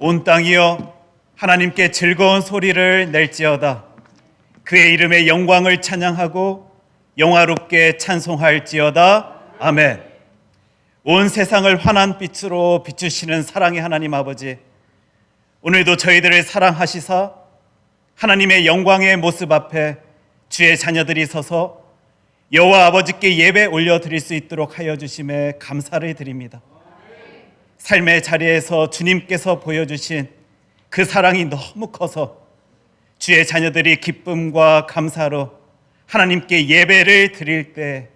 온 땅이여 하나님께 즐거운 소리를 낼지어다. 그의 이름의 영광을 찬양하고 영화롭게 찬송할지어다. 아멘. 온 세상을 환한 빛으로 비추시는 사랑의 하나님 아버지, 오늘도 저희들을 사랑하시사 하나님의 영광의 모습 앞에 주의 자녀들이 서서 여호와 아버지께 예배 올려드릴 수 있도록 하여 주심에 감사를 드립니다. 삶의 자리에서 주님께서 보여주신 그 사랑이 너무 커서 주의 자녀들이 기쁨과 감사로 하나님께 예배를 드릴 때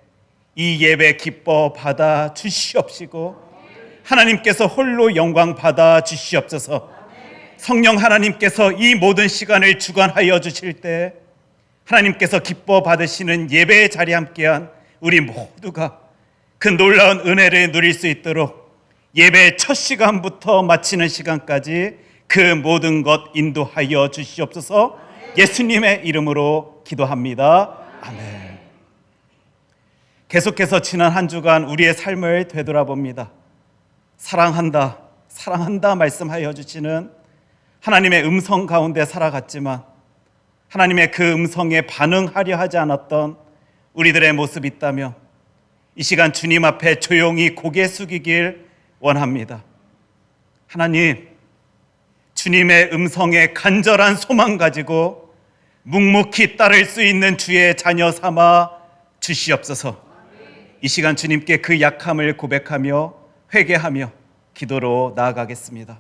이 예배 기뻐 받아 주시옵시고 하나님께서 홀로 영광 받아 주시옵소서. 성령 하나님께서 이 모든 시간을 주관하여 주실 때 하나님께서 기뻐 받으시는 예배의 자리에 함께한 우리 모두가 그 놀라운 은혜를 누릴 수 있도록 예배의 첫 시간부터 마치는 시간까지 그 모든 것 인도하여 주시옵소서. 예수님의 이름으로 기도합니다. 아멘. 계속해서 지난 한 주간 우리의 삶을 되돌아봅니다. 사랑한다, 사랑한다 말씀하여 주시는 하나님의 음성 가운데 살아갔지만 하나님의 그 음성에 반응하려 하지 않았던 우리들의 모습이 있다면 이 시간 주님 앞에 조용히 고개 숙이길 원합니다. 하나님, 주님의 음성에 간절한 소망 가지고 묵묵히 따를 수 있는 주의 자녀 삼아 주시옵소서. 이 시간 주님께 그 약함을 고백하며 회개하며 기도로 나아가겠습니다.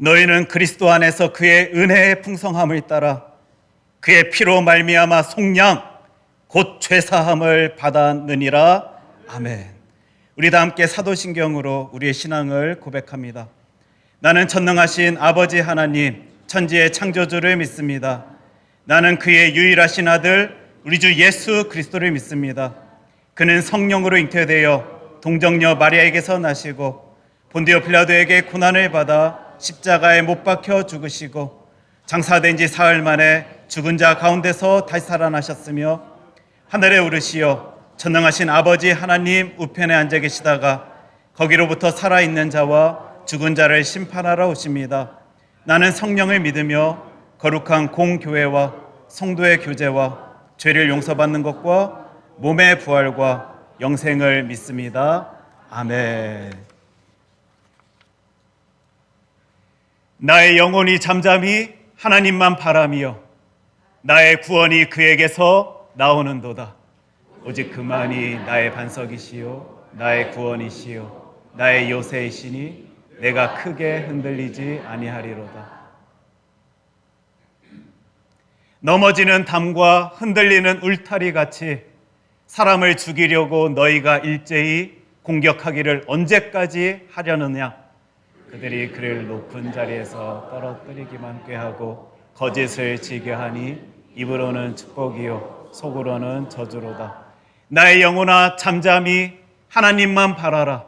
너희는 그리스도 안에서 그의 은혜의 풍성함을 따라 그의 피로 말미암아 속량 곧 죄사함을 받았느니라. 아멘. 우리 다 함께 사도신경으로 우리의 신앙을 고백합니다. 나는 전능하신 아버지 하나님 천지의 창조주를 믿습니다. 나는 그의 유일하신 아들 우리 주 예수 그리스도를 믿습니다. 그는 성령으로 잉태되어 동정녀 마리아에게서 나시고 본디오 빌라도에게 고난을 받아 십자가에 못 박혀 죽으시고 장사된 지 사흘 만에 죽은 자 가운데서 다시 살아나셨으며 하늘에 오르시어 전능하신 아버지 하나님 우편에 앉아 계시다가 거기로부터 살아있는 자와 죽은 자를 심판하러 오십니다. 나는 성령을 믿으며 거룩한 공교회와 성도의 교제와 죄를 용서받는 것과 몸의 부활과 영생을 믿습니다. 아멘. 나의 영혼이 잠잠히 하나님만 바라며 나의 구원이 그에게서 나오는도다. 오직 그만이 나의 반석이시요 나의 구원이시요 나의 요새이시니 내가 크게 흔들리지 아니하리로다. 넘어지는 담과 흔들리는 울타리 같이 사람을 죽이려고 너희가 일제히 공격하기를 언제까지 하려느냐. 그들이 그를 높은 자리에서 떨어뜨리기만 꾀하고 거짓을 지교하니 입으로는 축복이요 속으로는 저주로다. 나의 영혼아 잠잠히 하나님만 바라라.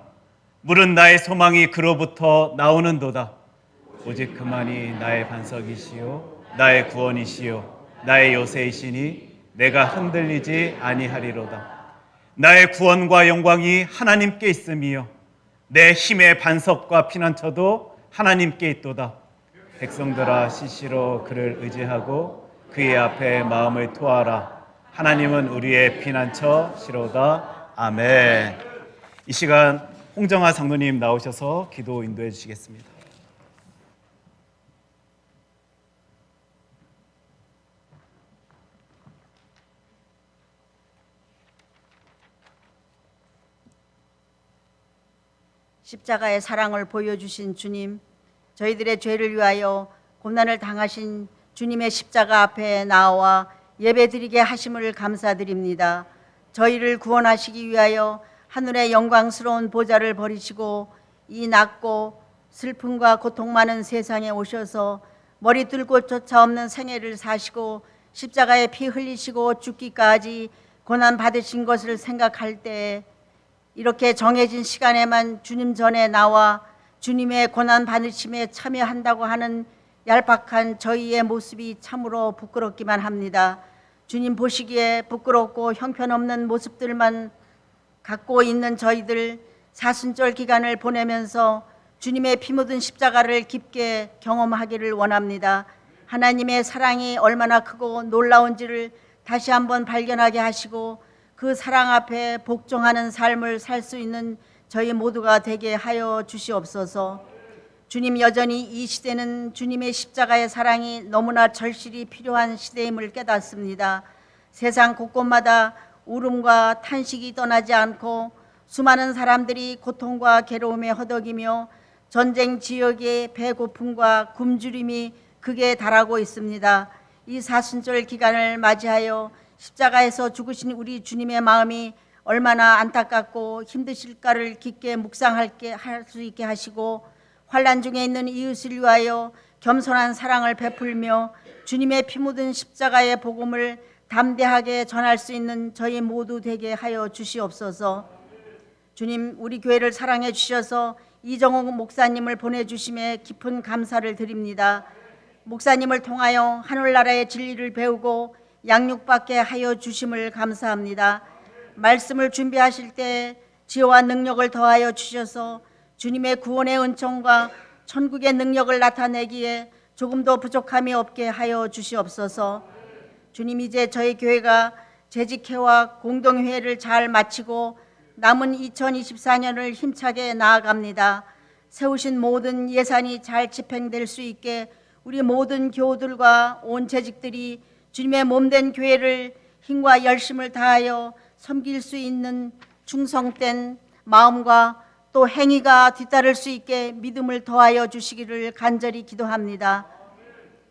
물은 나의 소망이 그로부터 나오는도다. 오직 그만이 나의 반석이시요 나의 구원이시요 나의 요새이시니 내가 흔들리지 아니하리로다. 나의 구원과 영광이 하나님께 있음이요 내 힘의 반석과 피난처도 하나님께 있도다. 백성들아 시시로 그를 의지하고 그의 앞에 마음을 토하라. 하나님은 우리의 피난처시로다. 아멘. 이 시간 홍정아 장로님 나오셔서 기도 인도해 주시겠습니다. 십자가의 사랑을 보여주신 주님, 저희들의 죄를 위하여 고난을 당하신 주님의 십자가 앞에 나와 예배드리게 하심을 감사드립니다. 저희를 구원하시기 위하여 하늘의 영광스러운 보좌를 버리시고 이 낮고 슬픔과 고통 많은 세상에 오셔서 머리 뚫 곳조차 없는 생애를 사시고 십자가에 피 흘리시고 죽기까지 고난 받으신 것을 생각할 때 이렇게 정해진 시간에만 주님 전에 나와 주님의 고난 받으심에 참여한다고 하는 얄팍한 저희의 모습이 참으로 부끄럽기만 합니다. 주님 보시기에 부끄럽고 형편없는 모습들만 갖고 있는 저희들 사순절 기간을 보내면서 주님의 피 묻은 십자가를 깊게 경험하기를 원합니다. 하나님의 사랑이 얼마나 크고 놀라운지를 다시 한번 발견하게 하시고 그 사랑 앞에 복종하는 삶을 살 수 있는 저희 모두가 되게 하여 주시옵소서. 주님, 여전히 이 시대는 주님의 십자가의 사랑이 너무나 절실히 필요한 시대임을 깨닫습니다. 세상 곳곳마다 울음과 탄식이 떠나지 않고 수많은 사람들이 고통과 괴로움에 허덕이며 전쟁 지역의 배고픔과 굶주림이 극에 달하고 있습니다. 이 사순절 기간을 맞이하여 십자가에서 죽으신 우리 주님의 마음이 얼마나 안타깝고 힘드실까를 깊게 묵상할 수 있게 하시고 환난 중에 있는 이웃을 위하여 겸손한 사랑을 베풀며 주님의 피 묻은 십자가의 복음을 담대하게 전할 수 있는 저희 모두 되게 하여 주시옵소서. 주님, 우리 교회를 사랑해 주셔서 이정옥 목사님을 보내주심에 깊은 감사를 드립니다. 목사님을 통하여 하늘나라의 진리를 배우고 양육받게 하여 주심을 감사합니다. 말씀을 준비하실 때 지혜와 능력을 더하여 주셔서 주님의 구원의 은총과 천국의 능력을 나타내기에 조금도 부족함이 없게 하여 주시옵소서. 주님, 이제 저희 교회가 재직회와 공동회의를 잘 마치고 남은 2024년을 힘차게 나아갑니다. 세우신 모든 예산이 잘 집행될 수 있게 우리 모든 교우들과 온 재직들이 주님의 몸된 교회를 힘과 열심을 다하여 섬길 수 있는 충성된 마음과 또 행위가 뒤따를 수 있게 믿음을 더하여 주시기를 간절히 기도합니다.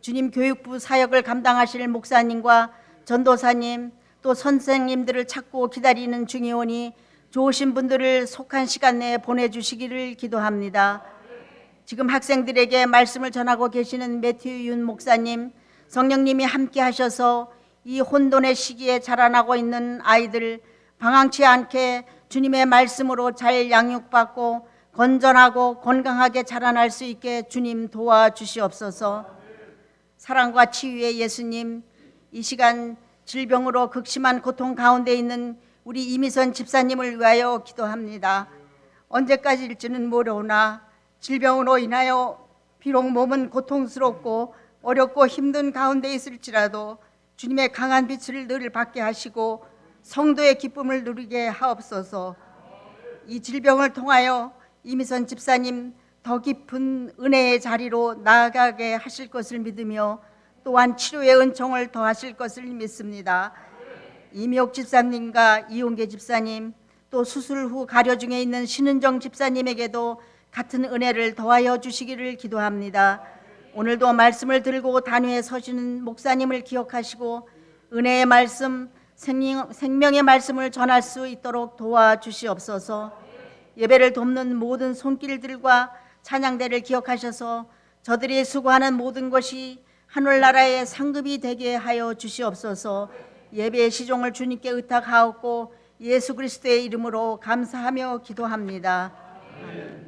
주님, 교육부 사역을 감당하실 목사님과 전도사님 또 선생님들을 찾고 기다리는 중이오니 좋으신 분들을 속한 시간 내에 보내주시기를 기도합니다. 지금 학생들에게 말씀을 전하고 계시는 매튜윤 목사님, 성령님이 함께 하셔서 이 혼돈의 시기에 자라나고 있는 아이들 방황치 않게 주님의 말씀으로 잘 양육받고 건전하고 건강하게 자라날 수 있게 주님 도와주시옵소서. 사랑과 치유의 예수님, 이 시간 질병으로 극심한 고통 가운데 있는 우리 이미선 집사님을 위하여 기도합니다. 언제까지일지는 모르오나 질병으로 인하여 비록 몸은 고통스럽고 어렵고 힘든 가운데 있을지라도 주님의 강한 빛을 늘 받게 하시고 성도의 기쁨을 누리게 하옵소서. 이 질병을 통하여 이미선 집사님 더 깊은 은혜의 자리로 나아가게 하실 것을 믿으며 또한 치료의 은총을 더하실 것을 믿습니다. 이미옥 집사님과 이용계 집사님 또 수술 후 가려 중에 있는 신은정 집사님에게도 같은 은혜를 더하여 주시기를 기도합니다. 오늘도 말씀을 들고 단위에 서시는 목사님을 기억하시고 은혜의 말씀, 생명의 말씀을 전할 수 있도록 도와주시옵소서. 예배를 돕는 모든 손길들과 찬양대를 기억하셔서 저들이 수고하는 모든 것이 하늘나라의 상급이 되게 하여 주시옵소서. 예배의 시종을 주님께 의탁하옵고 예수 그리스도의 이름으로 감사하며 기도합니다. 아멘.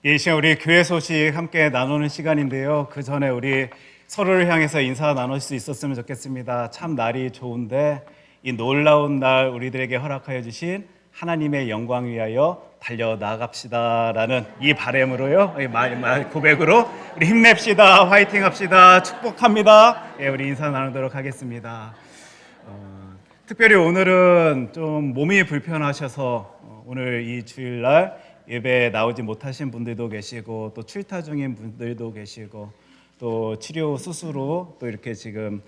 이 시간 우리 교회 소식 함께 나누는 시간인데요. 그 전에 우리 서로를 향해서 인사 나눌 수 있었으면 좋겠습니다. 참 날이 좋은데 이 놀라운 날 우리들에게 허락하여 주신 하나님의 영광 위하여 달려 나아갑시다라는 이 바람으로요, 이 고백으로 우리 힘냅시다, 화이팅합시다, 축복합니다. 예, 우리 인사 나누도록 하겠습니다. 특별히 오늘은 좀 몸이 불편하셔서 오늘 이 주일날 예배에 나오지 못하신 분들도 계시고 또 출타 중인 분들도 계시고 또 치료 수술로 또 이렇게 지금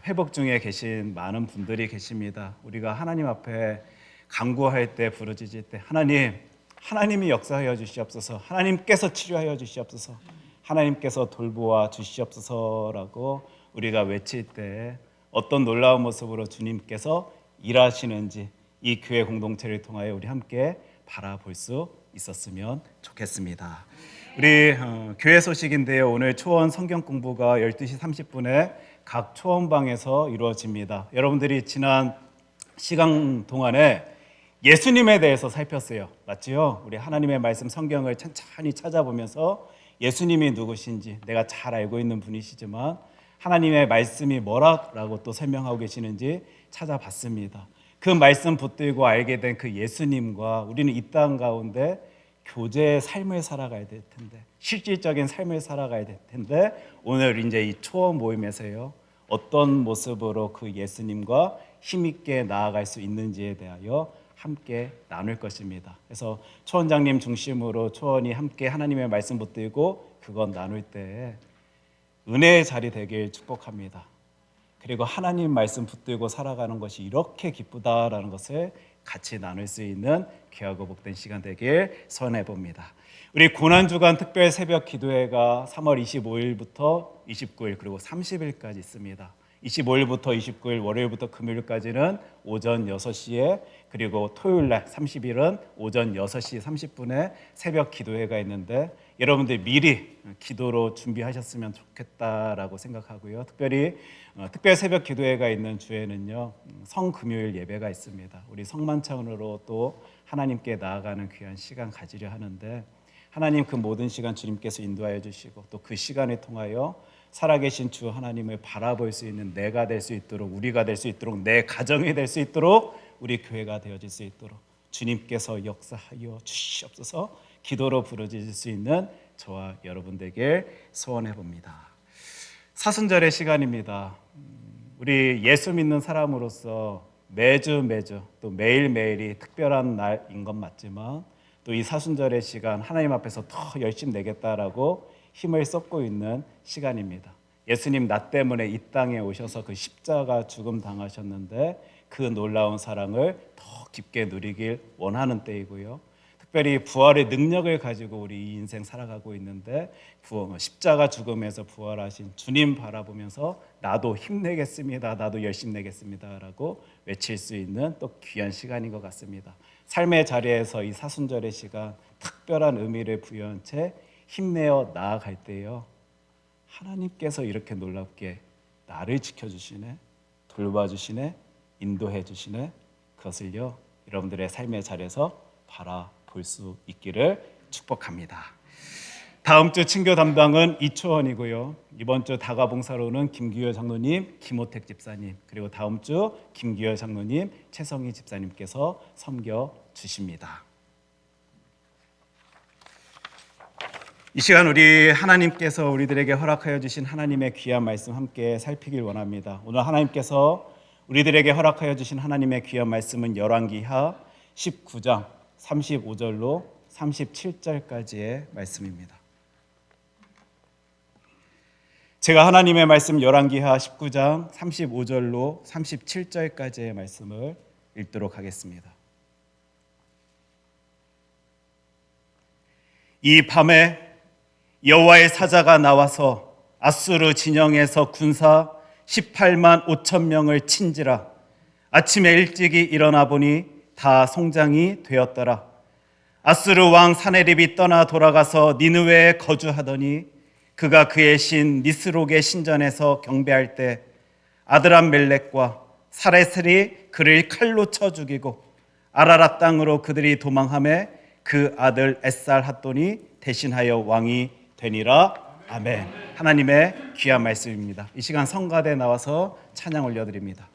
회복 중에 계신 많은 분들이 계십니다. 우리가 하나님 앞에 간구할 때 부르짖을 때 하나님이 역사하여 주시옵소서, 하나님께서 치료하여 주시옵소서, 하나님께서 돌보아 주시옵소서라고 우리가 외칠 때 어떤 놀라운 모습으로 주님께서 일하시는지 이 교회 공동체를 통하여 우리 함께 바라볼 수 있었으면 좋겠습니다. 우리 교회 소식인데요, 오늘 초원 성경 공부가 12시 30분에 각 초원방에서 이루어집니다. 여러분들이 지난 시간 동안에 예수님에 대해서 살폈어요. 맞지요? 우리 하나님의 말씀 성경을 천천히 찾아보면서 예수님이 누구신지 내가 잘 알고 있는 분이시지만 하나님의 말씀이 뭐라고 또 설명하고 계시는지 찾아봤습니다. 그 말씀 붙들고 알게 된 그 예수님과 우리는 이 땅 가운데 교제의 삶을 살아가야 될 텐데, 실질적인 삶을 살아가야 될 텐데, 오늘 이제 이 초원 모임에서요, 어떤 모습으로 그 예수님과 힘있게 나아갈 수 있는지에 대하여 함께 나눌 것입니다. 그래서 초원장님 중심으로 초원이 함께 하나님의 말씀 붙들고 그것 나눌 때 은혜의 자리 되길 축복합니다. 그리고 하나님 말씀 붙들고 살아가는 것이 이렇게 기쁘다라는 것을 같이 나눌 수 있는 귀하고 복된 시간 되길 소원해 봅니다. 우리 고난주간 특별 새벽 기도회가 3월 25일부터 29일 그리고 30일까지 있습니다. 25일부터 29일 월요일부터 금요일까지는 오전 6시에, 그리고 토요일날 30일은 오전 6시 30분에 새벽 기도회가 있는데 여러분들 미리 기도로 준비하셨으면 좋겠다라고 생각하고요. 특별히 특별 새벽 기도회가 있는 주에는요, 성금요일 예배가 있습니다. 우리 성만찬으로 또 하나님께 나아가는 귀한 시간 가지려 하는데, 하나님 그 모든 시간 주님께서 인도하여 주시고 또 그 시간을 통하여 살아계신 주 하나님을 바라볼 수 있는 내가 될 수 있도록, 우리가 될 수 있도록, 내 가정이 될 수 있도록, 우리 교회가 되어질 수 있도록 주님께서 역사하여 주시옵소서 기도로 부르짖을 수 있는 저와 여러분들에게 소원해 봅니다. 사순절의 시간입니다. 우리 예수 믿는 사람으로서 매주 또 매일매일이 특별한 날인 건 맞지만 또 이 사순절의 시간 하나님 앞에서 더 열심히 내겠다라고 힘을 쏟고 있는 시간입니다. 예수님 나 때문에 이 땅에 오셔서 그 십자가 죽음 당하셨는데 그 놀라운 사랑을 더 깊게 누리길 원하는 때이고요. 특별히 부활의 능력을 가지고 우리 이 인생 살아가고 있는데 십자가 죽음에서 부활하신 주님 바라보면서 나도 힘내겠습니다, 나도 열심히 내겠습니다 라고 외칠 수 있는 또 귀한 시간인 것 같습니다. 삶의 자리에서 이 사순절의 시간 특별한 의미를 부여한 채 힘내어 나아갈 때요, 하나님께서 이렇게 놀랍게 나를 지켜주시네, 돌봐주시네, 인도해주시네, 그것을요 여러분들의 삶의 자리에서 바라볼 수 있기를 축복합니다. 다음 주 친교 담당은 이초원이고요. 이번 주 다가봉사로는 김규열 장로님, 김호택 집사님, 그리고 다음 주 김규열 장로님, 최성희 집사님께서 섬겨 주십니다. 이 시간 우리 하나님께서 우리들에게 허락하여 주신 하나님의 귀한 말씀 함께 살피길 원합니다. 오늘 하나님께서 우리들에게 허락하여 주신 하나님의 귀한 말씀은 열왕기하 19장 35절로 37절까지의 말씀입니다. 제가 하나님의 말씀 열왕기하 19장 35절로 37절까지의 말씀을 읽도록 하겠습니다. 이 밤에 여호와의 사자가 나와서 아수르 진영에서 군사 18만 5천 명을 친지라. 아침에 일찍이 일어나 보니 다 송장이 되었더라. 아수르 왕 사네립이 떠나 돌아가서 니느웨에 거주하더니 그가 그의 신 니스록의 신전에서 경배할 때 아드람멜렉과 사레셀이 그를 칼로 쳐 죽이고 아라랏 땅으로 그들이 도망하매 그 아들 에살핫돈이 대신하여 왕이 되니라. 아멘. 하나님의 귀한 말씀입니다. 이 시간 성가대 나와서 찬양 올려드립니다.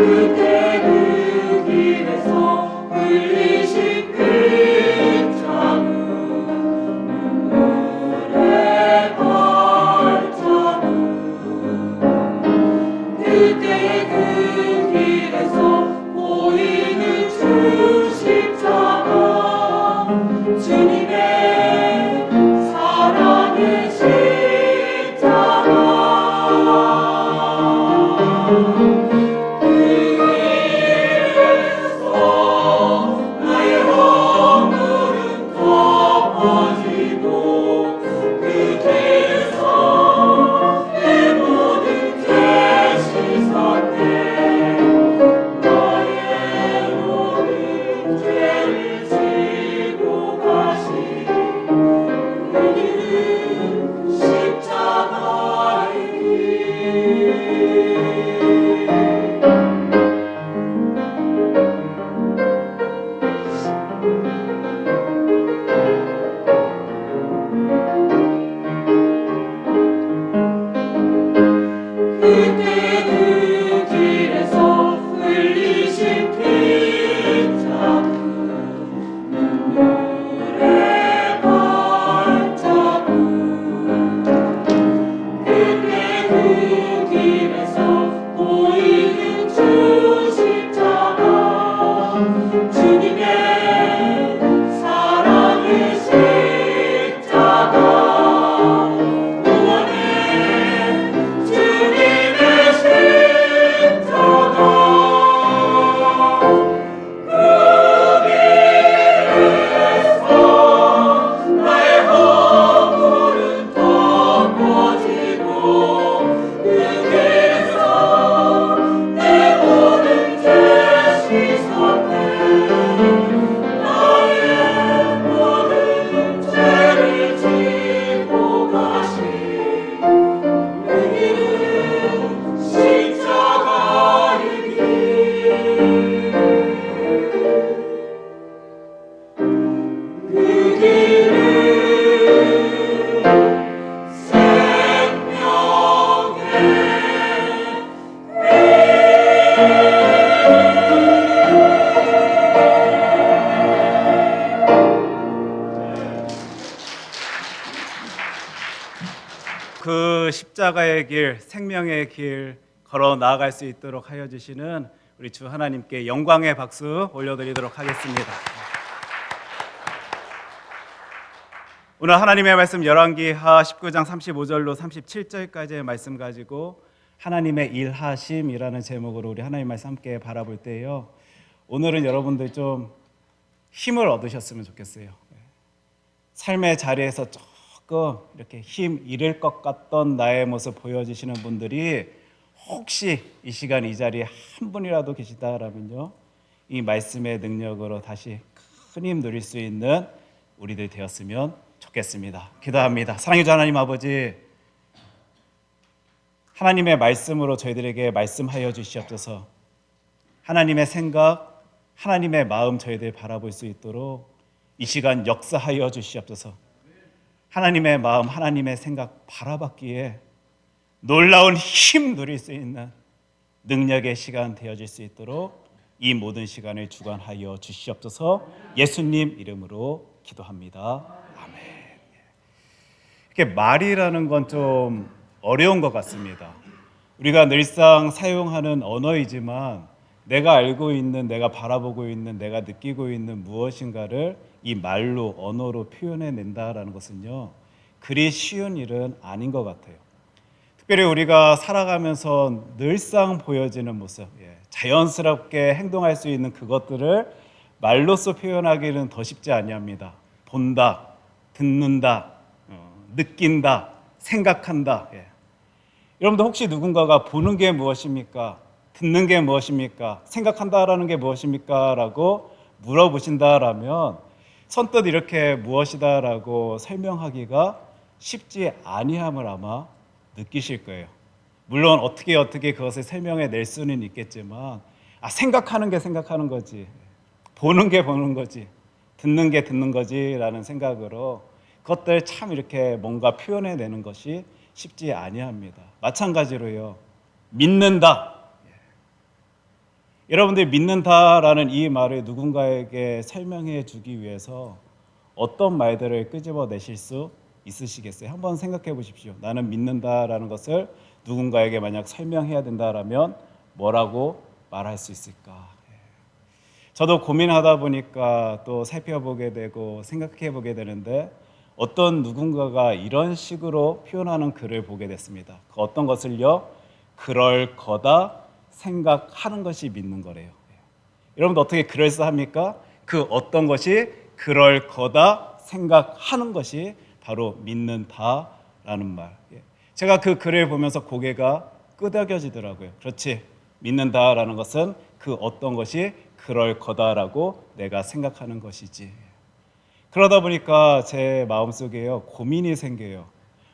그때 그 길에서 흘리신 빗자루 눈물의 발자국 그때 그 길에서 보이는 주 십자가 주님의 사랑의 십자가 그 길에서 나의 허물은 덮어지고 그 길에서 내 모든 죄 씻었네 나의 모든 죄를 지고 가신 그 길은 십자가의 길 그때 그 길에서 흘리신 빗자루 눈물의 발자국 그때 그 길에서 보이는 주 십자가 주님의 사랑의 십자가 구원의 주님의 십자가 그 길에서 나의 허물은 덮어지고 그 길에서 내 모든 죄 씻었네 나의 모든 죄를 지고 가신 그 길은 십자가의 길 그 길은 생명의 그 십자가의 길, 생명의 길 걸어 나아갈 수 있도록 하여 주시는 우리 주 하나님께 영광의 박수 올려드리도록 하겠습니다. 오늘 하나님의 말씀 열왕기하 19장 35절로 37절까지의 말씀 가지고 하나님의 일하심이라는 제목으로 우리 하나님 말씀 함께 바라볼 때요. 오늘은 여러분들 좀 힘을 얻으셨으면 좋겠어요. 삶의 자리에서 조금 이렇게 힘 잃을 것 같던 나의 모습 보여주시는 분들이 혹시 이 시간 이 자리에 한 분이라도 계시다라면요, 이 말씀의 능력으로 다시 큰 힘 누릴 수 있는 우리들 되었으면 좋겠습니다. 기도합니다. 사랑해 주 하나님 아버지, 하나님의 말씀으로 저희들에게 말씀하여 주시옵소서. 하나님의 생각, 하나님의 마음 저희들 바라볼 수 있도록 이 시간 역사하여 주시옵소서. 하나님의 마음, 하나님의 생각 바라봤기에 놀라운 힘 누릴 수 있는 능력의 시간 되어질 수 있도록 이 모든 시간을 주관하여 주시옵소서. 예수님 이름으로 기도합니다. 아멘. 이렇게 말이라는 건 좀 어려운 것 같습니다. 우리가 늘상 사용하는 언어이지만 내가 알고 있는, 내가 바라보고 있는, 내가 느끼고 있는 무엇인가를 이 말로, 언어로 표현해낸다라는 것은요, 그리 쉬운 일은 아닌 것 같아요. 특별히 우리가 살아가면서 늘상 보여지는 모습, 자연스럽게 행동할 수 있는 그것들을 말로써 표현하기는 더 쉽지 아니합니다. 본다, 듣는다, 느낀다, 생각한다. 여러분들 혹시 누군가가 보는 게 무엇입니까? 듣는 게 무엇입니까? 생각한다라는 게 무엇입니까? 라고 물어보신다라면 선뜻 이렇게 무엇이다라고 설명하기가 쉽지 아니함을 아마 느끼실 거예요. 물론 어떻게 그것을 설명해 낼 수는 있겠지만 생각하는 게 생각하는 거지, 보는 게 보는 거지, 듣는 게 듣는 거지라는 생각으로 그것들 참 이렇게 뭔가 표현해내는 것이 쉽지 아니합니다. 마찬가지로요, 믿는다. 여러분들이 믿는다라는 이 말을 누군가에게 설명해 주기 위해서 어떤 말들을 끄집어내실 수 있으시겠어요? 한번 생각해 보십시오. 나는 믿는다라는 것을 누군가에게 만약 설명해야 된다라면 뭐라고 말할 수 있을까? 저도 고민하다 보니까 또 살펴보게 되고 생각해 보게 되는데 어떤 누군가가 이런 식으로 표현하는 글을 보게 됐습니다. 그 어떤 것을요? 그럴 거다 생각하는 것이 믿는 거래요. 여러분도 어떻게 그럴싸합니까? 그 어떤 것이 그럴 거다 생각하는 것이 바로 믿는다라는 말. 제가 그 글을 보면서 고개가 끄덕여지더라고요. 그렇지. 믿는다라는 것은 그 어떤 것이 그럴 거다라고 내가 생각하는 것이지. 그러다 보니까 제 마음속에요 고민이 생겨요.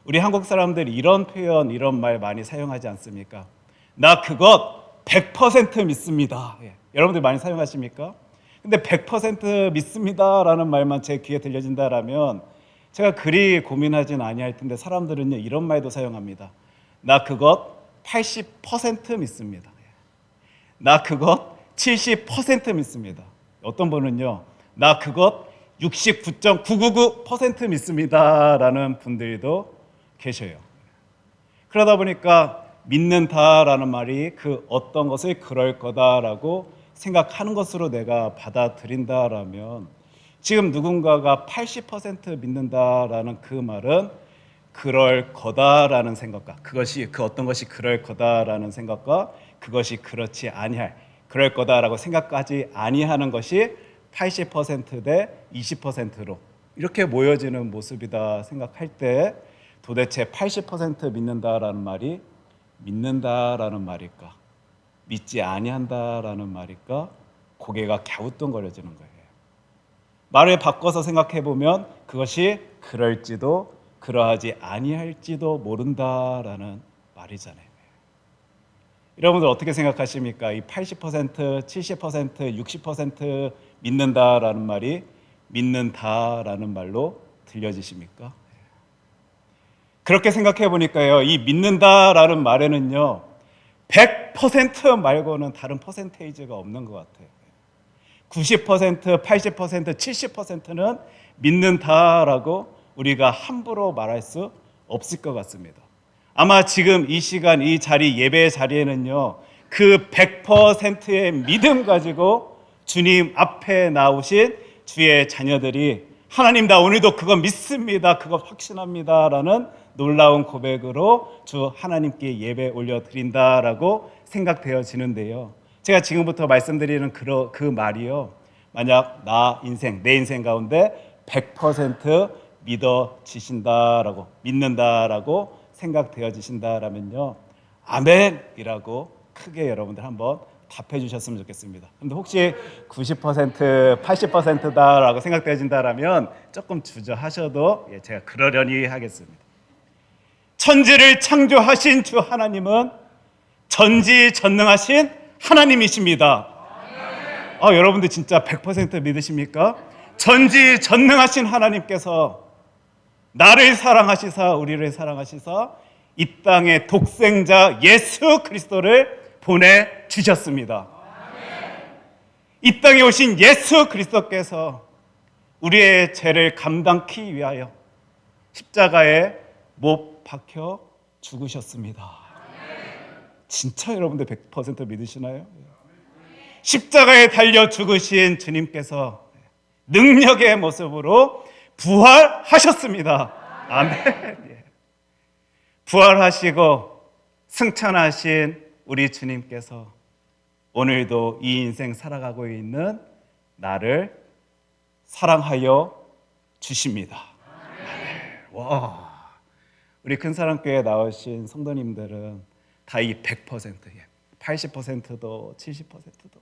우리 한국 사람들이 이런 표현, 이런 말 많이 사용하지 않습니까? 나 그것 100% 믿습니다. 여러분들 많이 사용하십니까? 근데 100% 믿습니다라는 말만 제 귀에 들려진다라면 제가 그리 고민하진 아니할 텐데 사람들은요 이런 말도 사용합니다. 나 그것 80% 믿습니다. 나 그것 70% 믿습니다. 어떤 분은요 나 그것 69.999% 믿습니다라는 분들도 계셔요. 그러다 보니까 믿는다라는 말이 그 어떤 것을 그럴 거다라고 생각하는 것으로 내가 받아들인다라면 지금 누군가가 80% 믿는다라는 그 말은 그럴 거다라는 생각과 그것이 그 어떤 것이 그럴 거다라는 생각과 그것이 그렇지 아니할 그럴 거다라고 생각하지 아니하는 것이 80%대 20%로 이렇게 모여지는 모습이다 생각할 때 도대체 80% 믿는다라는 말이 믿는다라는 말일까? 믿지 아니한다라는 말일까? 고개가 갸우뚱거려지는 거예요. 말을 바꿔서 생각해 보면 그것이 그럴지도 그러하지 아니할지도 모른다라는 말이잖아요. 여러분들 어떻게 생각하십니까? 이 80%, 70%, 60% 믿는다라는 말이 믿는다라는 말로 들려지십니까? 그렇게 생각해 보니까요, 이 믿는다라는 말에는요, 100% 말고는 다른 퍼센테이지가 없는 것 같아요. 90%, 80%, 70%는 믿는다라고 우리가 함부로 말할 수 없을 것 같습니다. 아마 지금 이 시간 이 자리 예배의 자리에는요 그 100%의 믿음 가지고 주님 앞에 나오신 주의 자녀들이 하나님 나 오늘도 그거 믿습니다 그거 확신합니다라는 놀라운 고백으로 주 하나님께 예배 올려드린다라고 생각되어지는데요, 제가 지금부터 말씀드리는 그 말이요 만약 내 인생 가운데 100% 믿어지신다라고 믿는다라고 생각되어지신다라면요 아멘이라고 크게 여러분들 한번 답해 주셨으면 좋겠습니다. 근데 혹시 90%, 80%다라고 생각되어진다라면 조금 주저하셔도 제가 그러려니 하겠습니다. 천지를 창조하신 주 하나님은 전지전능하신 하나님이십니다. 여러분들 진짜 100% 믿으십니까? 전지전능하신 하나님께서 나를 사랑하시사 우리를 사랑하시사 이 땅의 독생자 예수 그리스도를 보내주셨습니다. 이 땅에 오신 예수 그리스도께서 우리의 죄를 감당하기 위하여 십자가에 못 박혀 죽으셨습니다. 진짜 여러분들 100% 믿으시나요? 십자가에 달려 죽으신 주님께서 능력의 모습으로 부활하셨습니다. 아멘. 부활하시고 승천하신 우리 주님께서 오늘도 이 인생 살아가고 있는 나를 사랑하여 주십니다. 와, 우리 큰사랑교회에 나오신 성도님들은 다 이 100%, 80%도 70%도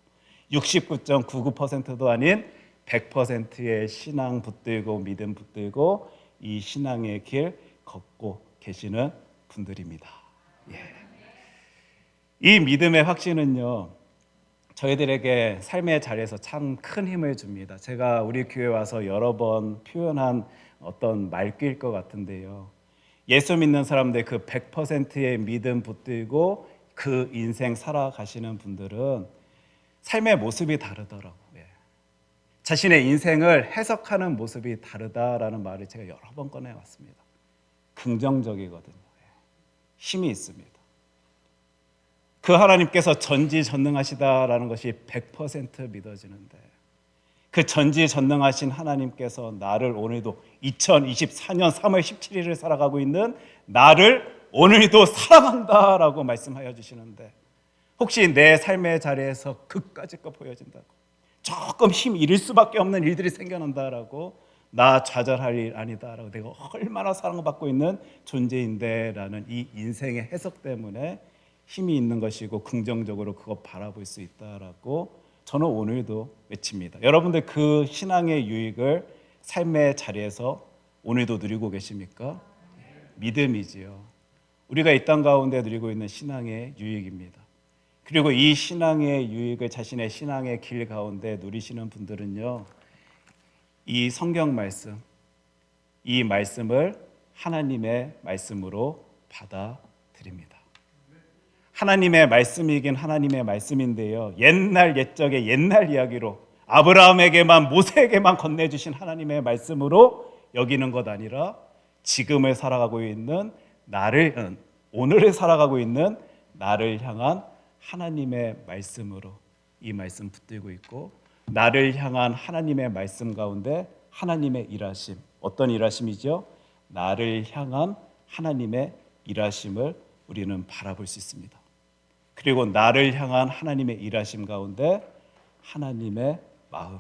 69.99%도 아닌 100%의 신앙 붙들고 믿음 붙들고 이 신앙의 길 걷고 계시는 분들입니다. 이 믿음의 확신은요 저희들에게 삶의 자리에서 참 큰 힘을 줍니다. 제가 우리 교회 와서 여러 번 표현한 어떤 말귀일 것 같은데요, 예수 믿는 사람들 그 100%의 믿음 붙들고 그 인생 살아가시는 분들은 삶의 모습이 다르더라고요. 자신의 인생을 해석하는 모습이 다르다라는 말을 제가 여러 번 꺼내왔습니다. 긍정적이거든요. 힘이 있습니다. 그 하나님께서 전지전능하시다라는 것이 100% 믿어지는데, 그 전지전능하신 하나님께서 나를 오늘도 2024년 3월 17일을 살아가고 있는 나를 오늘도 사랑한다라고 말씀하여 주시는데, 혹시 내 삶의 자리에서 그까짓 거 보여진다고, 조금 힘 잃을 수밖에 없는 일들이 생겨난다라고, 나 좌절할 일 아니다라고, 내가 얼마나 사랑받고 있는 존재인데라는 이 인생의 해석 때문에 힘이 있는 것이고 긍정적으로 그거 바라볼 수 있다라고 저는 오늘도 외칩니다. 여러분들 그 신앙의 유익을 삶의 자리에서 오늘도 누리고 계십니까? 믿음이지요. 우리가 이 땅 가운데 누리고 있는 신앙의 유익입니다. 그리고 이 신앙의 유익을 자신의 신앙의 길 가운데 누리시는 분들은요, 이 성경 말씀, 이 말씀을 하나님의 말씀으로 받아들입니다. 하나님의 말씀이긴 하나님의 말씀인데요, 옛날 옛적의 옛날 이야기로 아브라함에게만, 모세에게만 건네주신 하나님의 말씀으로 여기는 것 아니라 지금을 살아가고 있는 나를, 오늘을 살아가고 있는 나를 향한 하나님의 말씀으로 이 말씀 붙들고 있고, 나를 향한 하나님의 말씀 가운데 하나님의 일하심, 어떤 일하심이죠? 나를 향한 하나님의 일하심을 우리는 바라볼 수 있습니다. 그리고 나를 향한 하나님의 일하심 가운데 하나님의 마음,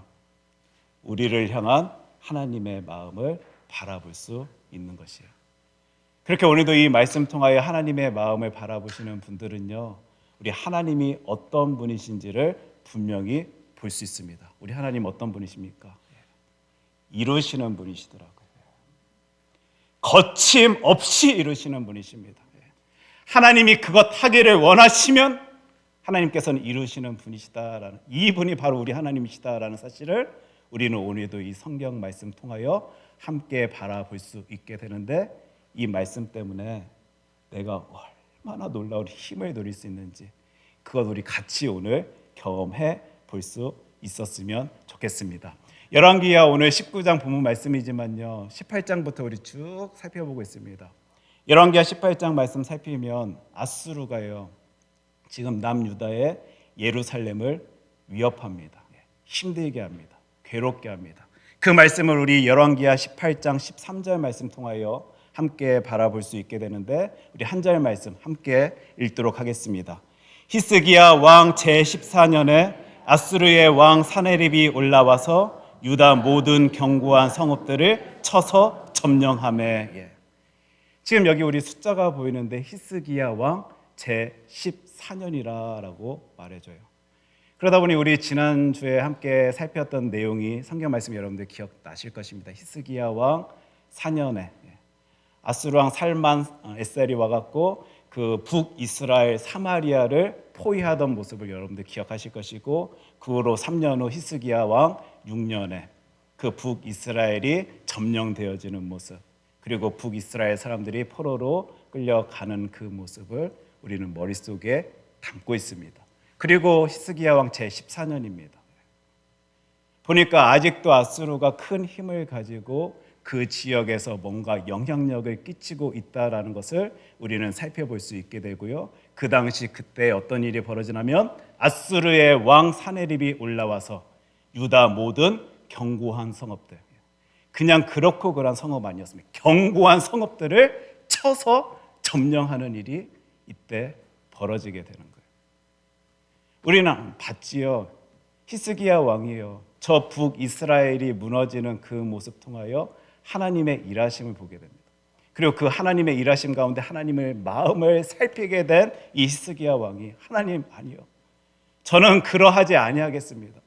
우리를 향한 하나님의 마음을 바라볼 수 있는 것이에요. 그렇게 오늘도 이 말씀 통하여 하나님의 마음을 바라보시는 분들은요, 우리 하나님이 어떤 분이신지를 분명히 볼 수 있습니다. 우리 하나님 어떤 분이십니까? 이루시는 분이시더라고요. 거침없이 이루시는 분이십니다. 하나님이 그것 하기를 원하시면 하나님께서는 이루시는 분이시다라는, 이 분이 바로 우리 하나님이시다라는 사실을 우리는 오늘도 이 성경 말씀 통하여 함께 바라볼 수 있게 되는데, 이 말씀 때문에 내가 얼마나 놀라운 힘을 누릴 수 있는지 그것 우리 같이 오늘 경험해 볼 수 있었으면 좋겠습니다. 열왕기야 오늘 19장 본문 말씀이지만요, 18장부터 우리 쭉 살펴보고 있습니다. 열왕기야 18장 말씀 살피면 아수르가요, 지금 남유다의 예루살렘을 위협합니다. 힘들게 합니다. 괴롭게 합니다. 그 말씀을 우리 열왕기야 18장 13절 말씀 통하여 함께 바라볼 수 있게 되는데, 우리 한 절 말씀 함께 읽도록 하겠습니다. 히스기야 왕 제14년에 아수르의 왕 사네립이 올라와서 유다 모든 견고한 성읍들을 쳐서 점령하매. 지금 여기 우리 숫자가 보이는데 히스기야 왕 제14년이라고 말해줘요. 그러다 보니 우리 지난주에 함께 살폈던 내용이 성경 말씀 여러분들 기억나실 것입니다. 히스기야 왕 4년에 아수르 왕 살만 에셀이 와갖고 그 북이스라엘 사마리아를 포위하던 모습을 여러분들 기억하실 것이고, 그 후로 3년 후 히스기야 왕 6년에 그 북이스라엘이 점령되어지는 모습, 그리고 북이스라엘 사람들이 포로로 끌려가는 그 모습을 우리는 머릿속에 담고 있습니다. 그리고 히스기야 왕 제14년입니다. 보니까 아직도 아수르가 큰 힘을 가지고 그 지역에서 뭔가 영향력을 끼치고 있다라는 것을 우리는 살펴볼 수 있게 되고요. 그 당시 그때 어떤 일이 벌어지냐면 아수르의 왕 사네립이 올라와서 유다 모든 견고한 성읍들, 그냥 그렇고 그런 성읍 아니었습니다. 견고한 성읍들을 쳐서 점령하는 일이 이때 벌어지게 되는 거예요. 우리는 봤지요. 히스기야 왕이요, 저 북이스라엘이 무너지는 그 모습 통하여 하나님의 일하심을 보게 됩니다. 그리고 그 하나님의 일하심 가운데 하나님의 마음을 살피게 된 이 히스기야 왕이, 하나님 아니요, 저는 그러하지 아니하겠습니다.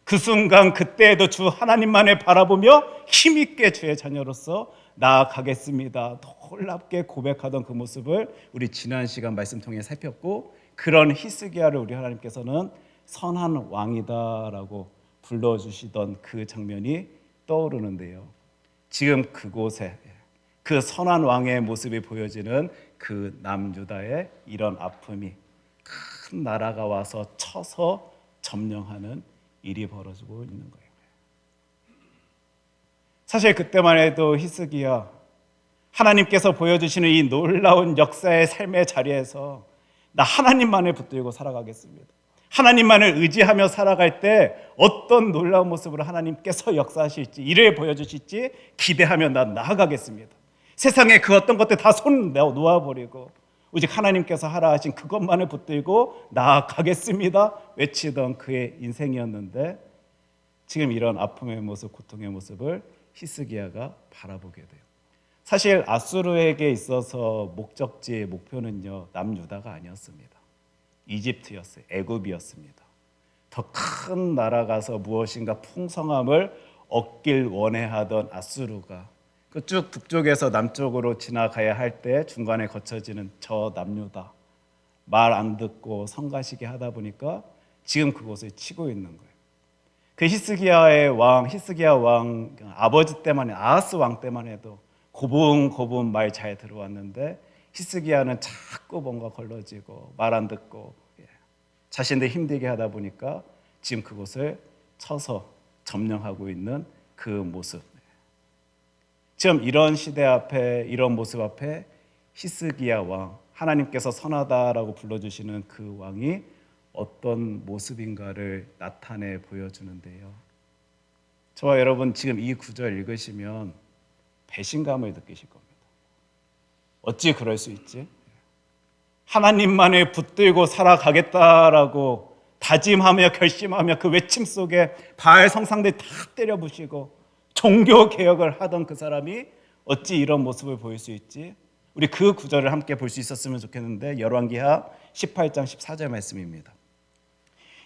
그 순간 그때에도 주 하나님만을 바라보며 힘있게 주의 자녀로서 나아가겠습니다, 놀랍게 고백하던 그 모습을 우리 지난 시간 말씀 통해 살폈고, 그런 히스기야를 우리 하나님께서는 선한 왕이다라고 불러주시던 그 장면이 떠오르는데요, 지금 그곳에 그 선한 왕의 모습이 보여지는 그 남유다의 이런 아픔이, 큰 나라가 와서 쳐서 점령하는 일이 벌어지고 있는 거예요. 사실 그때만 해도 히스기야, 하나님께서 보여주시는 이 놀라운 역사의 삶의 자리에서 나 하나님만을 붙들고 살아가겠습니다. 하나님만을 의지하며 살아갈 때 어떤 놀라운 모습으로 하나님께서 역사하실지, 일을 보여주실지 기대하며 난 나아가겠습니다. 세상에 그 어떤 것들 다 손 놓아버리고 오직 하나님께서 하라 하신 그것만을 붙들고 나아가겠습니다 외치던 그의 인생이었는데, 지금 이런 아픔의 모습, 고통의 모습을 히스기야가 바라보게 돼요. 사실 아수르에게 있어서 목적지, 목표는요, 남유다가 아니었습니다. 이집트였어요. 애굽이었습니다. 더 큰 나라 가서 무엇인가 풍성함을 얻길 원해하던 아수르가 그 쭉 북쪽에서 남쪽으로 지나가야 할 때 중간에 거쳐지는 저 남유다, 말 안 듣고 성가시게 하다 보니까 지금 그곳을 치고 있는 거예요. 그 히스기야 왕 아버지 때만 해, 아하스 왕 때만 해도 고분고분 말 잘 들어왔는데 히스기야는 자꾸 뭔가 걸러지고 말 안 듣고 자신들 힘들게 하다 보니까 지금 그곳을 쳐서 점령하고 있는 그 모습. 지금 이런 시대 앞에, 이런 모습 앞에 히스기야 왕, 하나님께서 선하다라고 불러주시는 그 왕이 어떤 모습인가를 나타내 보여주는데요. 저와 여러분 지금 이 구절 읽으시면 배신감을 느끼실 겁니다. 어찌 그럴 수 있지? 하나님만을 붙들고 살아가겠다라고 다짐하며 결심하며 그 외침 속에 바알 성상들 다 때려 부시고 종교 개혁을 하던 그 사람이 어찌 이런 모습을 보일 수 있지? 우리 그 구절을 함께 볼 수 있었으면 좋겠는데, 열왕기하 18장 14절 말씀입니다.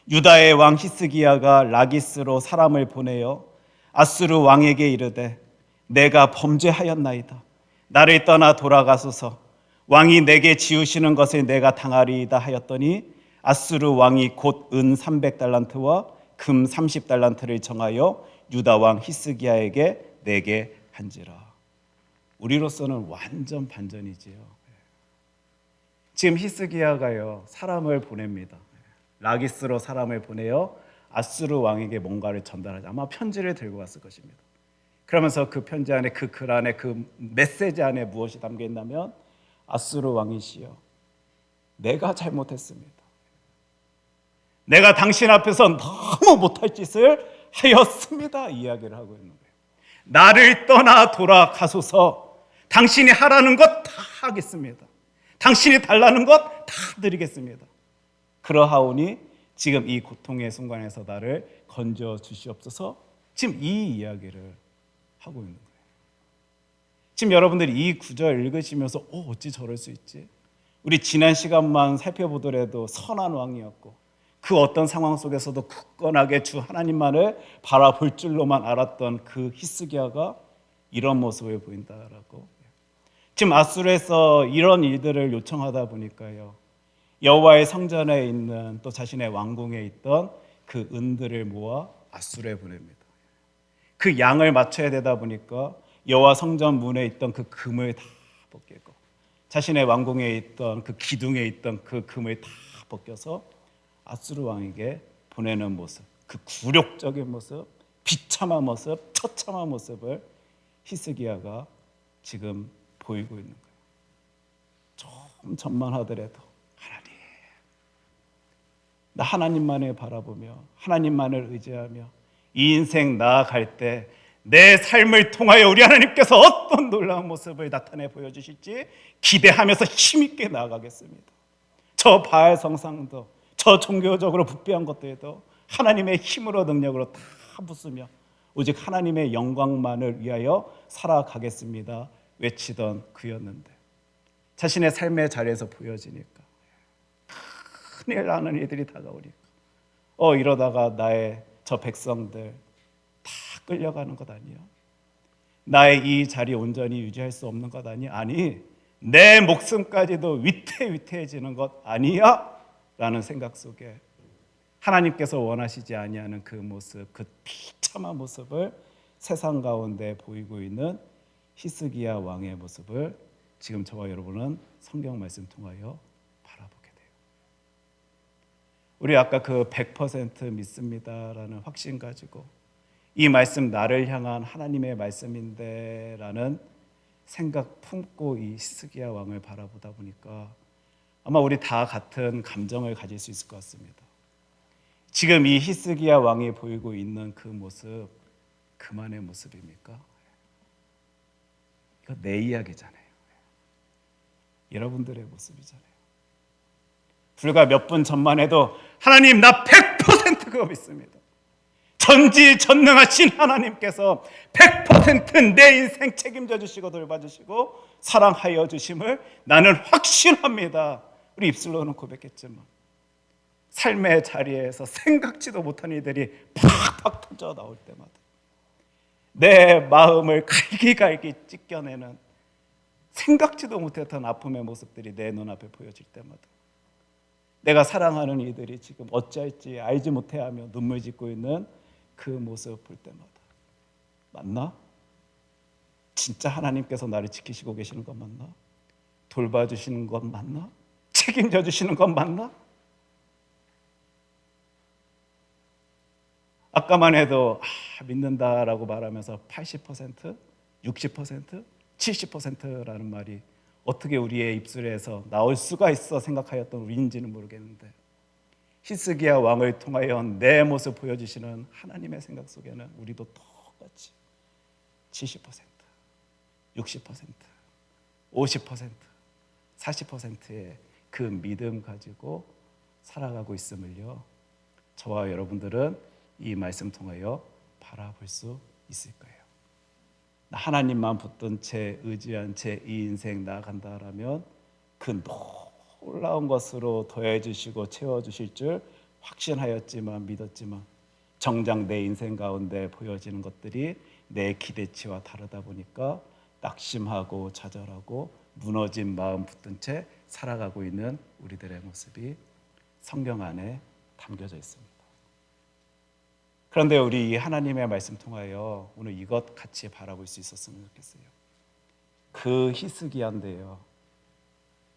유다의 왕 히스기야가 라기스로 사람을 보내어 아수르 왕에게 이르되 내가 범죄하였나이다. 나를 떠나 돌아가소서. 왕이 내게 지으시는 것을 내가 당하리이다 하였더니 아수르 왕이 곧 은 300달란트와 금 30달란트를 정하여 유다 왕 히스기야에게 내게 한지라. 우리로서는 완전 반전이지요. 지금 히스기야가요, 사람을 보냅니다. 라기스로 사람을 보내어 아수르 왕에게 뭔가를 전달하지, 아마 편지를 들고 왔을 것입니다. 그러면서 그 편지 안에, 그 글 안에, 그 메시지 안에 무엇이 담겨 있냐면, 아수르 왕이시여, 내가 잘못했습니다. 내가 당신 앞에서 너무 못할 짓을 하였습니다. 이야기를 하고 있는 거예요. 나를 떠나 돌아가소서. 당신이 하라는 것 다 하겠습니다. 당신이 달라는 것 다 드리겠습니다. 그러하오니 지금 이 고통의 순간에서 나를 건져 주시옵소서. 지금 이 이야기를 하고 있는 거예요. 지금 여러분들이 이 구절 읽으시면서 어찌 저럴 수 있지? 우리 지난 시간만 살펴보더라도 선한 왕이었고 그 어떤 상황 속에서도 굳건하게 주 하나님만을 바라볼 줄로만 알았던 그 히스기야가 이런 모습을 보인다라고. 지금 아수르에서 이런 일들을 요청하다 보니까요, 여호와의 성전에 있는 또 자신의 왕궁에 있던 그 은들을 모아 아수르에 보냅니다. 그 양을 맞춰야 되다 보니까 여호와 성전 문에 있던 그 금을 다 벗기고 자신의 왕궁에 있던 그 기둥에 있던 그 금을 다 벗겨서 아수르 왕에게 보내는 모습, 그 굴욕적인 모습, 비참한 모습, 처참한 모습을 히스기야가 지금 보이고 있는 거예요. 좀 전만하더라도 하나님, 나 하나님만을 바라보며 하나님만을 의지하며 이 인생 나아갈 때 내 삶을 통하여 우리 하나님께서 어떤 놀라운 모습을 나타내 보여주실지 기대하면서 힘있게 나아가겠습니다. 저 바알 성상도, 저 종교적으로 부패한 것들도 하나님의 힘으로 능력으로 다 부수며 오직 하나님의 영광만을 위하여 살아가겠습니다 외치던 그였는데, 자신의 삶의 자리에서 보여지니까 큰일 나는 일들이 다가오니까 이러다가 나의 저 백성들 다 끌려가는 것 아니야? 나의 이 자리 온전히 유지할 수 없는 것 아니야? 아니, 내 목숨까지도 위태위태해지는 것 아니야? 라는 생각 속에 하나님께서 원하시지 아니하는 그 모습, 그 비참한 모습을 세상 가운데 보이고 있는 히스기야 왕의 모습을 지금 저와 여러분은 성경 말씀 통하여 바라보게 돼요. 우리 아까 그 100% 믿습니다라는 확신 가지고 이 말씀 나를 향한 하나님의 말씀인데라는 생각 품고 이 히스기야 왕을 바라보다 보니까 아마 우리 다 같은 감정을 가질 수 있을 것 같습니다. 지금 이 히스기야 왕이 보이고 있는 그 모습, 그만의 모습입니까? 이거 내 이야기잖아요. 여러분들의 모습이잖아요. 불과 몇 분 전만 해도 하나님 나 100% 그거 믿습니다. 전지전능하신 하나님께서 100%내 인생 책임져 주시고 돌봐주시고 사랑하여 주심을 나는 확신합니다. 우리 입술로는 고백했지만 삶의 자리에서 생각지도 못한 일들이 팍팍 터져 나올 때마다 내 마음을 갈기갈기 찢겨내는 생각지도 못했던 아픔의 모습들이 내 눈앞에 보여질 때마다 내가 사랑하는 이들이 지금 어찌할지 알지 못해하며 눈물 짓고 있는 그 모습 볼 때마다 맞나? 진짜 하나님께서 나를 지키시고 계시는 건 맞나? 돌봐주시는 건 맞나? 책임져 주시는 건 맞나? 아까만 해도 믿는다라고 말하면서 80%, 60%, 70%라는 말이 어떻게 우리의 입술에서 나올 수가 있어 생각하였던 우리인지는 모르겠는데 히스기야 왕을 통하여 내 모습 보여주시는 하나님의 생각 속에는 우리도 똑같이 70%, 60%, 50%, 40%의 그 믿음 가지고 살아가고 있음을요 저와 여러분들은 이 말씀 통하여 바라볼 수 있을 거예요. 하나님만 붙든 채 의지한 채 이 인생 나아간다라면 그 놀라운 것으로 더해주시고 채워주실 줄 확신하였지만 믿었지만 정작 내 인생 가운데 보여지는 것들이 내 기대치와 다르다 보니까 낙심하고 좌절하고 무너진 마음 붙든 채 살아가고 있는 우리들의 모습이 성경 안에 담겨져 있습니다. 그런데 우리 하나님의 말씀 통하여 오늘 이것 같이 바라볼 수 있었으면 좋겠어요. 그 히스기야인데요.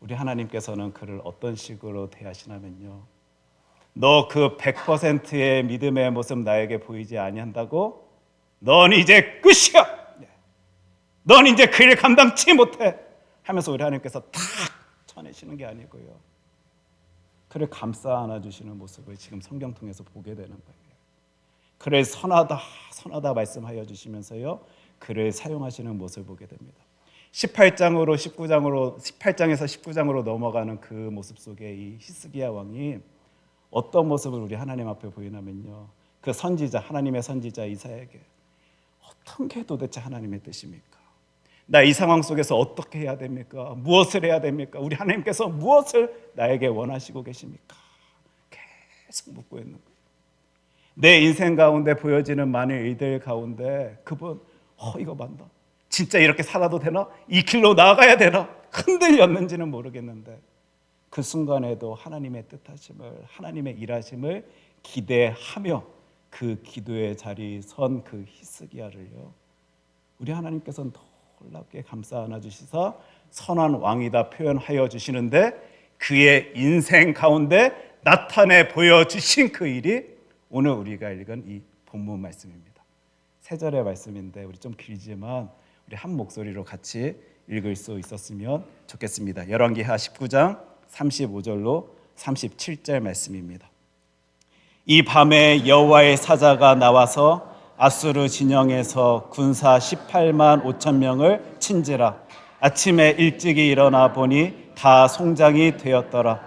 우리 하나님께서는 그를 어떤 식으로 대하시냐면요. 너 그 100%의 믿음의 모습 나에게 보이지 아니한다고? 넌 이제 끝이야. 넌 이제 그 일 감당치 못해. 하면서 우리 하나님께서 탁 쳐내시는 게 아니고요. 그를 감싸 안아주시는 모습을 지금 성경 통해서 보게 되는 거예요. 그를 선하다 말씀하여 주시면서요. 그를 사용하시는 모습을 보게 됩니다. 18장에서 19장으로 넘어가는 그 모습 속에 이 히스기야 왕이 어떤 모습을 우리 하나님 앞에 보이냐면요. 그 선지자, 하나님의 선지자 이사야에게 어떤 게 도대체 하나님의 뜻입니까? 나 이 상황 속에서 어떻게 해야 됩니까? 무엇을 해야 됩니까? 우리 하나님께서 무엇을 나에게 원하시고 계십니까? 계속 묻고 있는 거예요. 내 인생 가운데 보여지는 많은 일들 가운데 그분 이거 맞나? 진짜 이렇게 살아도 되나? 이 길로 나아가야 되나? 흔들렸는지는 모르겠는데 그 순간에도 하나님의 뜻하심을 하나님의 일하심을 기대하며 그 기도의 자리 선 그 히스기야를요 우리 하나님께서는 놀랍게 감싸 안아주시사 선한 왕이다 표현하여 주시는데 그의 인생 가운데 나타내 보여주신 그 일이 오늘 우리가 읽은 이 본문 말씀입니다. 3절의 말씀인데 우리 좀 길지만 우리 한 목소리로 같이 읽을 수 있었으면 좋겠습니다. 열왕기하 19장 35절로 37절 말씀입니다. 이 밤에 여호와의 사자가 나와서 아수르 진영에서 군사 18만 5천 명을 친지라. 아침에 일찍이 일어나 보니 다 송장이 되었더라.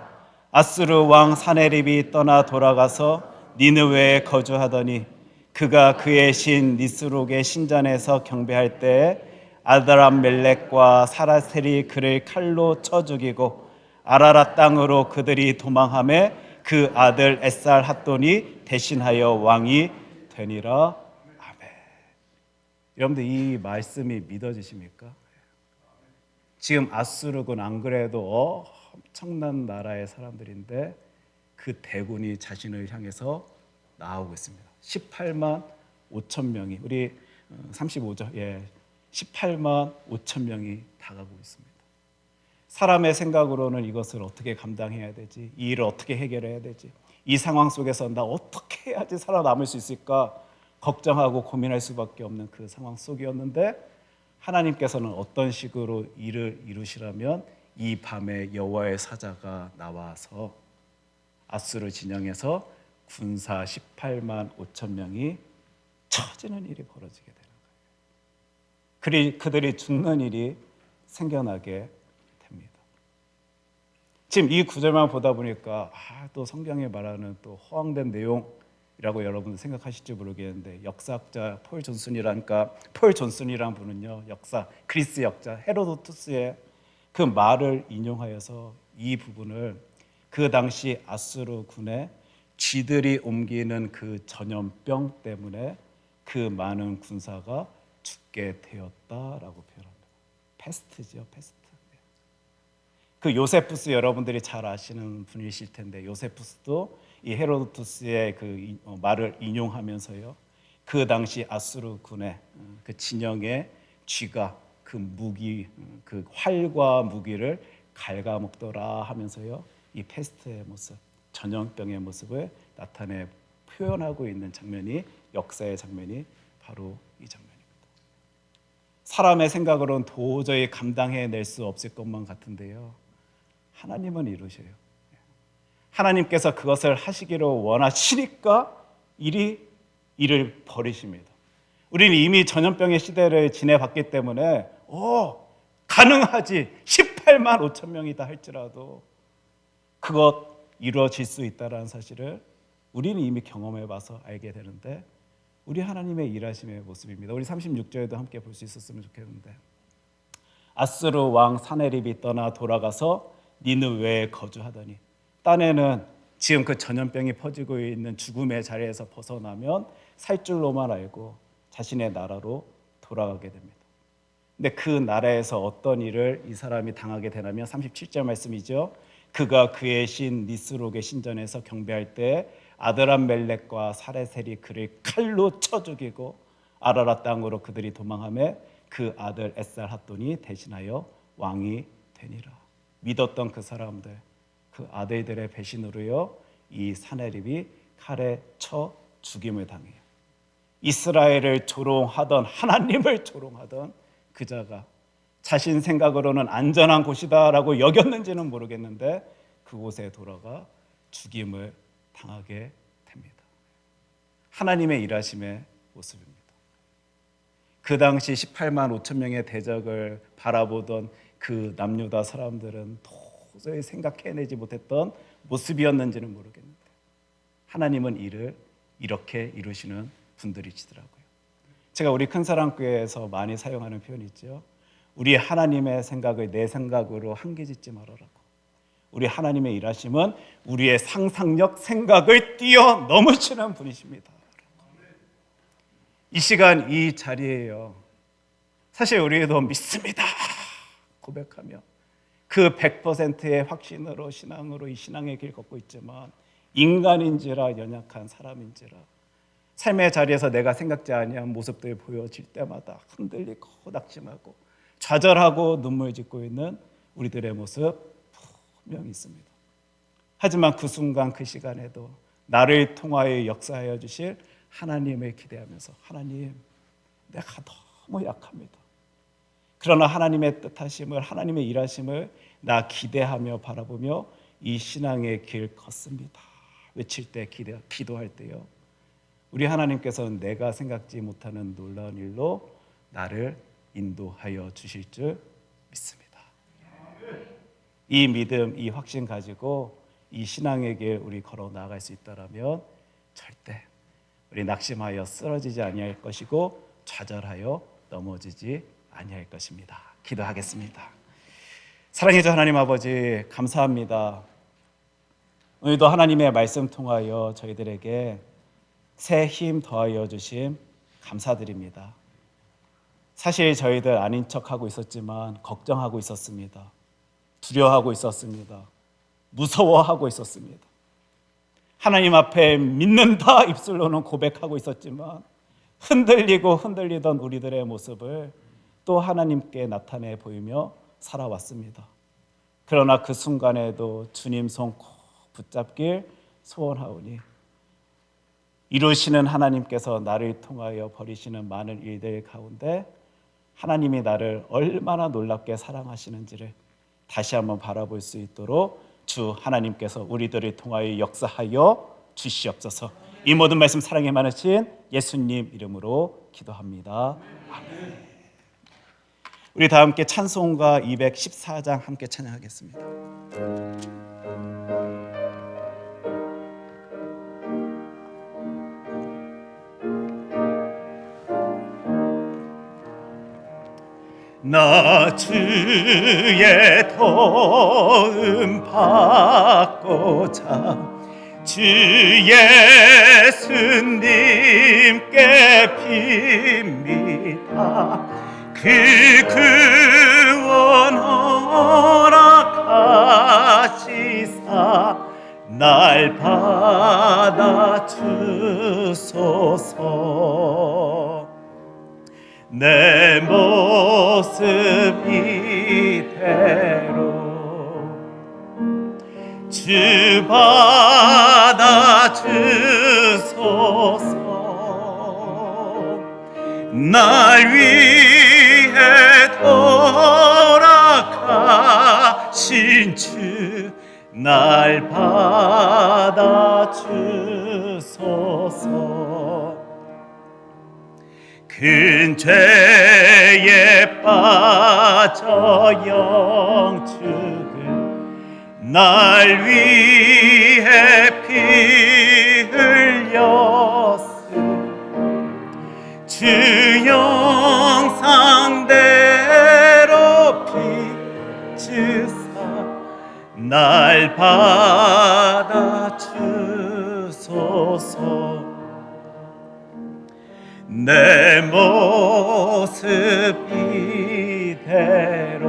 아수르 왕 사네립이 떠나 돌아가서 니느웨에 거주하더니 그가 그의 신 니스록의 신전에서 경배할 때에 아드람멜렉과 사라셀이 그를 칼로 쳐 죽이고 아라랏 땅으로 그들이 도망하매 그 아들 에살 핫돈이 대신하여 왕이 되니라. 아멘. 여러분들 이 말씀이 믿어지십니까? 지금 아수르군 안 그래도 엄청난 나라의 사람들인데 그 대군이 자신을 향해서 나오고 있습니다. 18만 5천 명이 우리 35절 18만 5천 명이 다가오고 있습니다. 사람의 생각으로는 이것을 어떻게 감당해야 되지? 이 일을 어떻게 해결해야 되지? 이 상황 속에서 나 어떻게 해야지 살아남을 수 있을까 걱정하고 고민할 수밖에 없는 그 상황 속이었는데 하나님께서는 어떤 식으로 일을 이루시라면 이 밤에 여호와의 사자가 나와서 아수르 진영에서 군사 18만 5천 명이 쳐지는 일이 벌어지게 되는 거예요. 그들이 죽는 일이 생겨나게 됩니다. 지금 이 구절만 보다 보니까 또 성경에 말하는 또 허황된 내용이라고 여러분 생각하실지 모르겠는데 역사학자 폴 존슨이라는 분은요, 역사 그리스 역자 헤로도투스의 그 말을 인용하여서 이 부분을 그 당시 아수르 군의 쥐들이 옮기는 그 전염병 때문에 그 많은 군사가 죽게 되었다라고 표현합니다. 페스트죠, 페스트. 그 요세푸스 여러분들이 잘 아시는 분이실 텐데 요세푸스도 이 헤로도투스의 그 말을 인용하면서요, 그 당시 아수르 군의 그 진영의 쥐가 그 무기, 그 활과 무기를 갉아먹더라 하면서요, 이 페스트의 모습, 전염병의 모습을 나타내 표현하고 있는 장면이, 역사의 장면이 바로 이 장면입니다. 사람의 생각으로는 도저히 감당해낼 수 없을 것만 같은데요, 하나님은 이루셔요. 하나님께서 그것을 하시기를 원하시니까 일을 벌이십니다. 우리는 이미 전염병의 시대를 지내봤기 때문에 가능하지, 18만 5천 명이다 할지라도 그것 이루어질 수 있다는 사실을 우리는 이미 경험해봐서 알게 되는데, 우리 하나님의 일하심의 모습입니다. 우리 36절에도 함께 볼 수 있었으면 좋겠는데, 아수르 왕 사네립이 떠나 돌아가서 니느웨에 거주하더니, 딴에는 지금 그 전염병이 퍼지고 있는 죽음의 자리에서 벗어나면 살 줄로만 알고 자신의 나라로 돌아가게 됩니다. 근데 그 나라에서 어떤 일을 이 사람이 당하게 되냐면 37절 말씀이죠. 그가 그의 신 니스록의 신전에서 경배할 때 아드람멜렉과 사레셀이 그를 칼로 쳐 죽이고 아라라 땅으로 그들이 도망하며 그 아들 에살핫돈이 대신하여 왕이 되니라. 믿었던 그 사람들, 그 아들들의 배신으로요, 이 사네립이 칼에 쳐 죽임을 당해요. 이스라엘을 조롱하던, 하나님을 조롱하던 그 자가 자신 생각으로는 안전한 곳이다라고 여겼는지는 모르겠는데 그곳에 돌아가 죽임을 당하게 됩니다. 하나님의 일하심의 모습입니다. 그 당시 18만 5천 명의 대적을 바라보던 그 남유다 사람들은 도저히 생각해내지 못했던 모습이었는지는 모르겠는데 하나님은 일을 이렇게 이루시는 분들이시더라고요. 제가 우리 큰사랑교회에서 많이 사용하는 표현이 있죠. 우리 하나님의 생각을 내 생각으로 한계짓지 말아라고. 우리 하나님의 일하심은 우리의 상상력, 생각을 뛰어넘으시는 분이십니다. 이 시간 이 자리에요, 사실 우리도 믿습니다 고백하며 그 100%의 확신으로, 신앙으로 이 신앙의 길 걷고 있지만 인간인지라, 연약한 사람인지라 삶의 자리에서 내가 생각지 아니한 모습들이 보여질 때마다 흔들리고 낙심하고 좌절하고 눈물 짓고 있는 우리들의 모습 분명히 있습니다. 하지만 그 순간 그 시간에도 나를 통하여 역사하여 주실 하나님을 기대하면서, 하나님, 내가 너무 약합니다. 그러나 하나님의 뜻하심을, 하나님의 일하심을 나 기대하며 바라보며 이 신앙의 길 걷습니다. 외칠 때, 기도할 때요, 우리 하나님께서는 내가 생각지 못하는 놀라운 일로 나를 인도하여 주실 줄 믿습니다. 이 믿음, 이 확신 가지고 이 신앙의 길 우리 걸어 나아갈 수 있다라면 절대 우리 낙심하여 쓰러지지 아니할 것이고 좌절하여 넘어지지 아니할 것입니다. 기도하겠습니다. 사랑해 주 하나님 아버지, 감사합니다. 오늘도 하나님의 말씀 통하여 저희들에게 새 힘 더하여 주심 감사드립니다. 사실 저희들 아닌 척하고 있었지만 걱정하고 있었습니다. 두려워하고 있었습니다. 무서워하고 있었습니다. 하나님 앞에 믿는다 입술로는 고백하고 있었지만 흔들리고 흔들리던 우리들의 모습을 또 하나님께 나타내 보이며 살아왔습니다. 그러나 그 순간에도 주님 손 꼭 붙잡길 소원하오니 이루시는 하나님께서 나를 통하여 벌이시는 많은 일들 가운데 하나님이 나를 얼마나 놀랍게 사랑하시는지를 다시 한번 바라볼 수 있도록 주 하나님께서 우리들을 통하여 역사하여 주시옵소서. 이 모든 말씀 사랑에 많으신 예수님 이름으로 기도합니다. 아멘. 우리 다 함께 찬송가 214장 함께 찬양하겠습니다. 나 주의 도움 받고자 주 예수님께 빕니다. 그 구원 허락하시사 날 받아주소서. 내 모습 이대로 주 받아주소서. 날 위해 돌아가신 주 날 받아주소서. 큰 죄에 빠져 영축을 날 위해 피 흘렸으니 주 형상대로 빚으사 날 받아주소서. 내 모습 이대로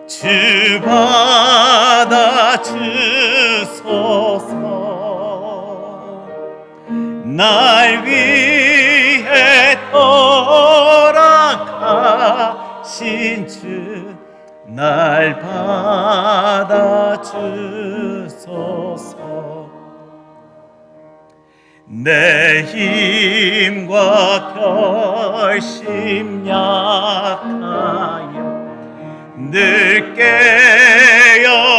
주 받아주소서. 날 위해 돌아가신 주 날 받아주소서. 내 힘과 결심 약하여 늘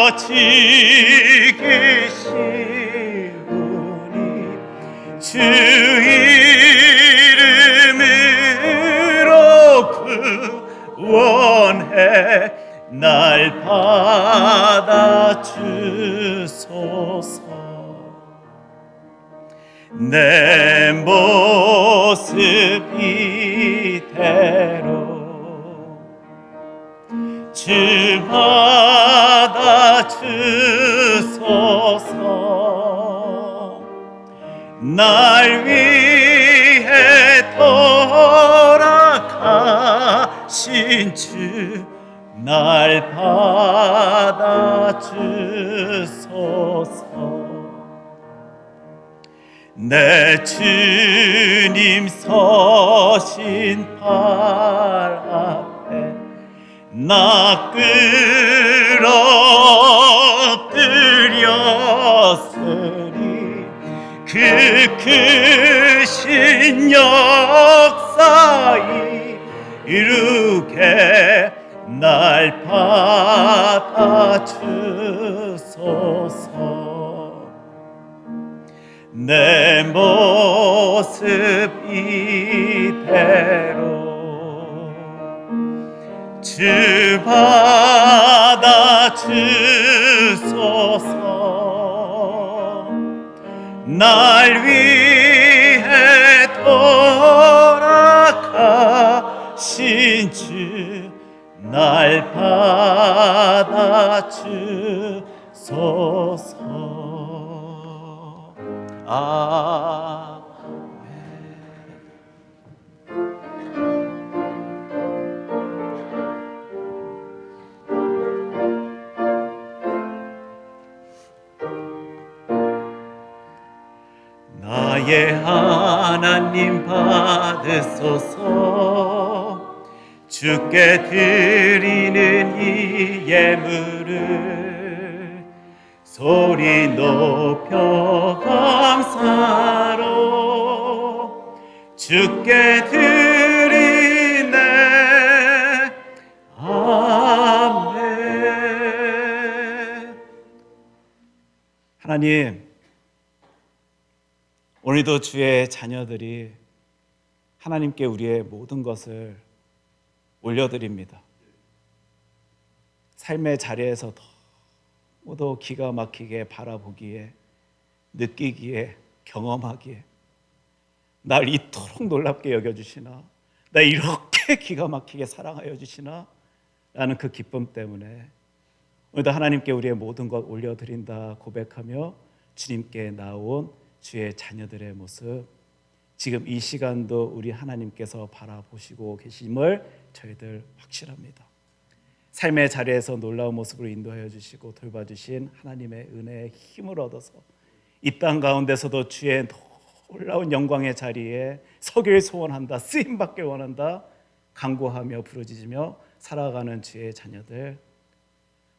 깨어지기 쉬우니 주 이름으로 구원해 날 받아주소서. 내 모습 이대로 주 받아주소서. 날 위해 돌아가신 주 날 받아주소서. 내 주님 서신 발 앞에 나 끌어들였으니 그 크신 역사이 이루게 날 받아주소서. 내 모습 이대로 주 받아주소서. 날 위해 돌아가신 주 날 받아주소서. 나의 하나님 받으소서. 주께 드리는 이 예물을 소리 높여 감사로 주께 드리네. 아멘. 하나님, 오늘도 주의 자녀들이 하나님께 우리의 모든 것을 올려드립니다. 삶의 자리에서 너무도 기가 막히게 바라보기에, 느끼기에, 경험하기에 날 이토록 놀랍게 여겨주시나, 나 이렇게 기가 막히게 사랑하여 주시나 라는 그 기쁨 때문에 오늘도 하나님께 우리의 모든 것 올려드린다 고백하며 주님께 나온 주의 자녀들의 모습, 지금 이 시간도 우리 하나님께서 바라보시고 계심을 저희들 확신합니다. 삶의 자리에서 놀라운 모습으로 인도하여 주시고 돌봐주신 하나님의 은혜의 힘을 얻어서 이 땅 가운데서도 주의 놀라운 영광의 자리에 서길 소원한다, 쓰임받길 원한다 간구하며 부르짖으며 살아가는 주의 자녀들,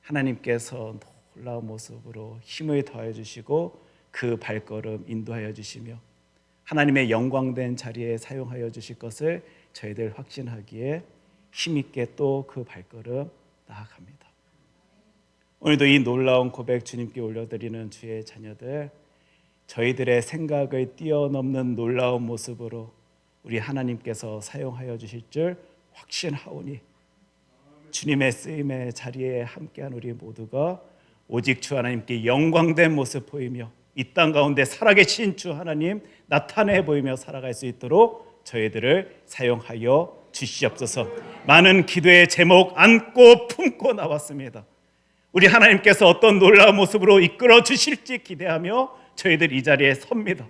하나님께서 놀라운 모습으로 힘을 더해 주시고 그 발걸음 인도하여 주시며 하나님의 영광된 자리에 사용하여 주실 것을 저희들 확신하기에 힘있게 또 그 발걸음 나아갑니다. 오늘도 이 놀라운 고백 주님께 올려드리는 주의 자녀들, 저희들의 생각을 뛰어넘는 놀라운 모습으로 우리 하나님께서 사용하여 주실 줄 확신하오니 주님의 쓰임의 자리에 함께한 우리 모두가 오직 주 하나님께 영광된 모습 보이며 이 땅 가운데 살아계신 주 하나님 나타내 보이며 살아갈 수 있도록 저희들을 사용하여 주시옵소서. 많은 기도의 제목 안고 품고 나왔습니다. 우리 하나님께서 어떤 놀라운 모습으로 이끌어 주실지 기대하며 저희들 이 자리에 섭니다.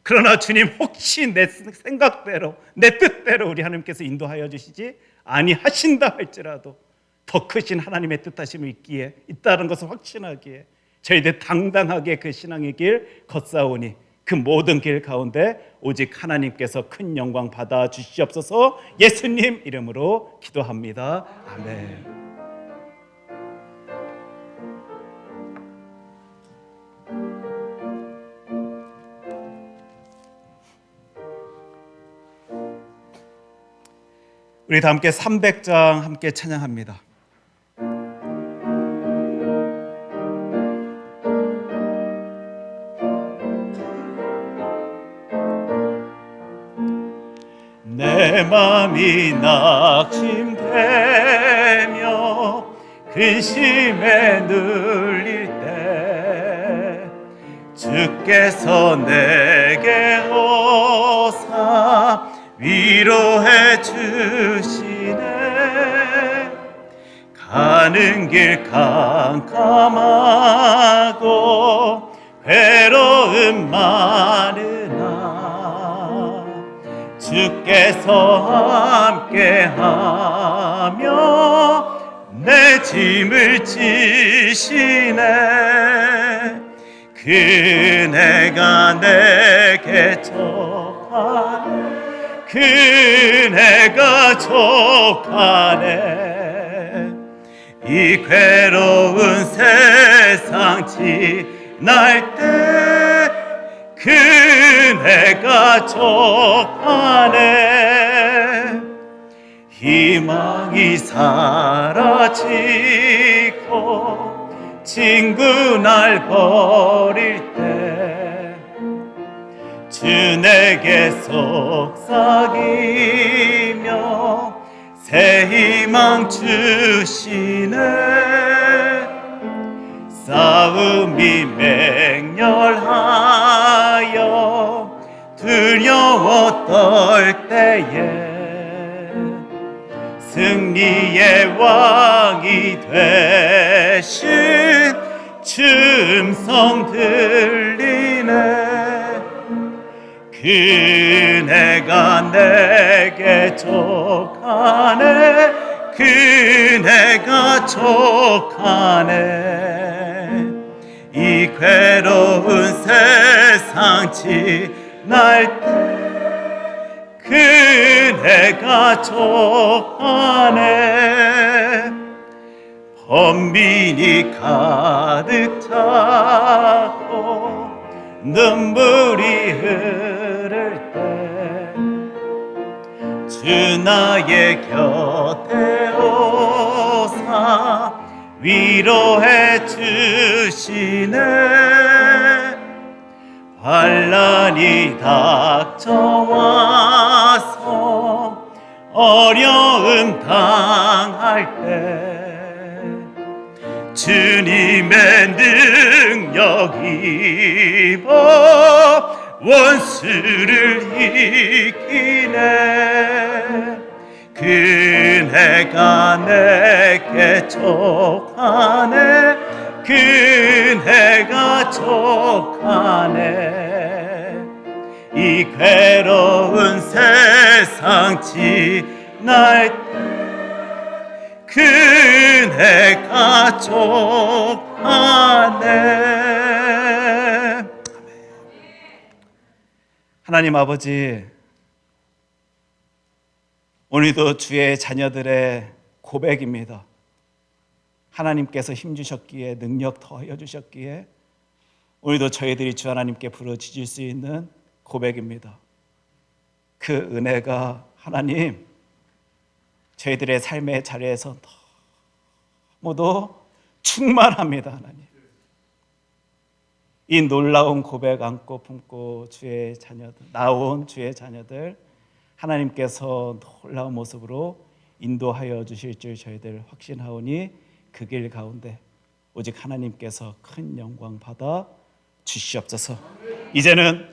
그러나 주님, 혹시 내 생각대로 내 뜻대로 우리 하나님께서 인도하여 주시지 아니하신다 할지라도 더 크신 하나님의 뜻하심이 있기에 있다는 것을 확신하기에 저희들 당당하게 그 신앙의 길 걷사오니 그 모든 길 가운데 오직 하나님께서 큰 영광 받아 주시옵소서. 예수님 이름으로 기도합니다. 아멘. 우리 다 함께 300장 함께 찬양합니다. 내 맘이 낙심되며 근심에 눌릴 때 주께서 내게 오사 위로해 주시네. 가는 길 캄캄하고 괴로움 많으나 주께서 함께하며 내 짐을 지시네. 그네가 내게 족하네. 그네가 족하네. 이 괴로운 세상 지날 때 그네가 족하네. 희망이 사라지고 친구 날 버릴 때 주 내게 속삭이며 새 희망 주시네. 싸움이 맹렬하여 두려워 떨 때에 승리의 왕이 되신 주 음성 들리네. 그네가 내게 족하네. 그네가 족하네. 이 괴로운 세상 지날 때 그네가 족하네. 헌민이 가득 차고 눈물이 흐를 때 주 나의 곁에 오사 위로해 주시네. 환난이 닥쳐와서 어려움 당할 때 주님의 능력 입어 원수를 이기네. 그네가 내게 족하네. 그네가 족하네. 이 괴로운 세상 지날 그네가 족하네. 하나님 아버지, 오늘도 주의 자녀들의 고백입니다. 하나님께서 힘주셨기에, 능력 더하여 주셨기에 오늘도 저희들이 주 하나님께 부르짖을 수 있는 고백입니다. 그 은혜가 하나님 저희들의 삶의 자리에서 너무도 충만합니다. 하나님, 이 놀라운 고백 안고 품고 주의 자녀들, 나온 주의 자녀들 하나님께서 놀라운 모습으로 인도하여 주실 줄 저희들 확신하오니 그 길 가운데 오직 하나님께서 큰 영광 받아 주시옵소서. 이제는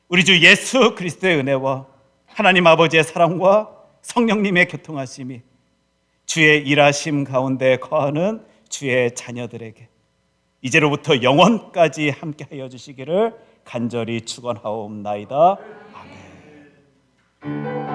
우리 주 예수 그리스도의 은혜와 하나님 아버지의 사랑과 성령님의 교통하심이 주의 일하심 가운데 거하는 주의 자녀들에게 이제로부터 영원까지 함께하여 주시기를 간절히 축원하옵나이다. 아멘.